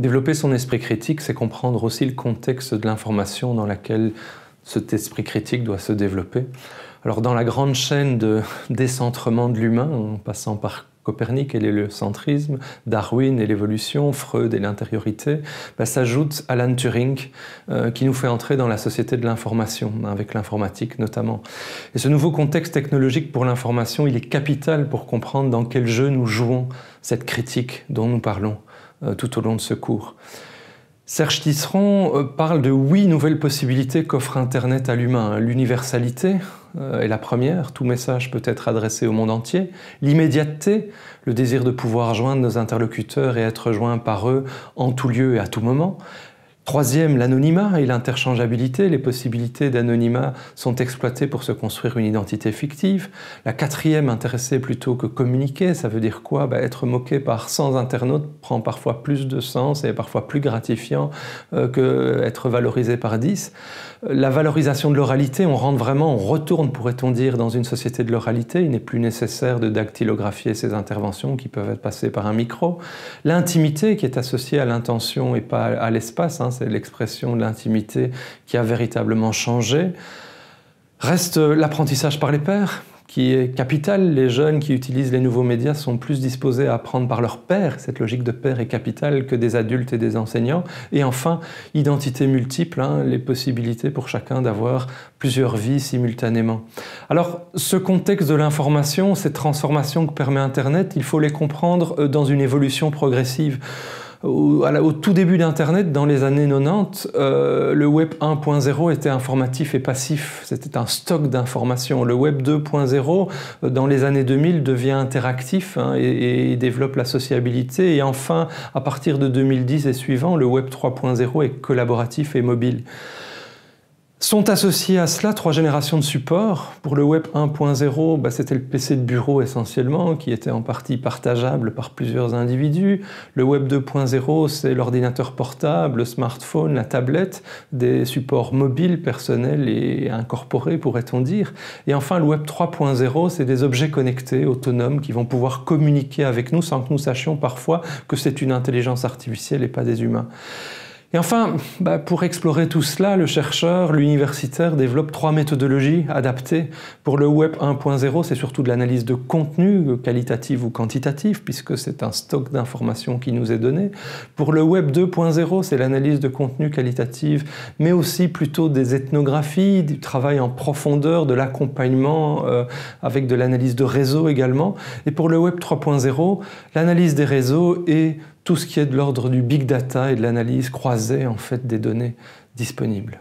Développer son esprit critique, c'est comprendre aussi le contexte de l'information dans laquelle cet esprit critique doit se développer. Alors dans la grande chaîne de décentrement de l'humain, en passant par Copernic et l'héliocentrisme, Darwin et l'évolution, Freud et l'intériorité, s'ajoute Alan Turing qui nous fait entrer dans la société de l'information, avec l'informatique notamment. Et ce nouveau contexte technologique pour l'information, il est capital pour comprendre dans quel jeu nous jouons cette critique dont nous parlons tout au long de ce cours. Serge Tisseron parle de 8 nouvelles possibilités qu'offre Internet à l'humain. L'universalité est la première, tout message peut être adressé au monde entier. L'immédiateté, le désir de pouvoir joindre nos interlocuteurs et être joints par eux en tout lieu et à tout moment. Troisième, l'anonymat et l'interchangeabilité. Les possibilités d'anonymat sont exploitées pour se construire une identité fictive. La quatrième, intéresser plutôt que communiquer, ça veut dire quoi? Être moqué par 100 internautes prend parfois plus de sens et est parfois plus gratifiant qu'être valorisé par 10. La valorisation de l'oralité, on retourne, pourrait-on dire, dans une société de l'oralité. Il n'est plus nécessaire de dactylographier ces interventions qui peuvent être passées par un micro. L'intimité qui est associée à l'intention et pas à l'espace, c'est l'expression de l'intimité qui a véritablement changé. Reste l'apprentissage par les pairs, qui est capital. Les jeunes qui utilisent les nouveaux médias sont plus disposés à apprendre par leurs pairs. Cette logique de pair est capitale que des adultes et des enseignants. Et enfin, identité multiple, les possibilités pour chacun d'avoir plusieurs vies simultanément. Alors, ce contexte de l'information, ces transformations que permet Internet, il faut les comprendre dans une évolution progressive. Au tout début d'Internet, dans les années 90, le Web 1.0 était informatif et passif. C'était un stock d'informations. Le Web 2.0, dans les années 2000, devient interactif et développe la sociabilité. Et enfin, à partir de 2010 et suivant, le Web 3.0 est collaboratif et mobile. Sont associés à cela 3 générations de supports. Pour le Web 1.0, c'était le PC de bureau essentiellement, qui était en partie partageable par plusieurs individus. Le Web 2.0, c'est l'ordinateur portable, le smartphone, la tablette, des supports mobiles, personnels et incorporés, pourrait-on dire. Et enfin, le Web 3.0, c'est des objets connectés, autonomes, qui vont pouvoir communiquer avec nous sans que nous sachions parfois que c'est une intelligence artificielle et pas des humains. Et enfin, pour explorer tout cela, le chercheur, l'universitaire développe 3 méthodologies adaptées. Pour le Web 1.0, c'est surtout de l'analyse de contenu, qualitative ou quantitative, puisque c'est un stock d'informations qui nous est donné. Pour le Web 2.0, c'est l'analyse de contenu qualitative, mais aussi plutôt des ethnographies, du travail en profondeur, de l'accompagnement avec de l'analyse de réseau également. Et pour le Web 3.0, l'analyse des réseaux et tout ce qui est de l'ordre du big data et de l'analyse croisée en fait des données disponibles.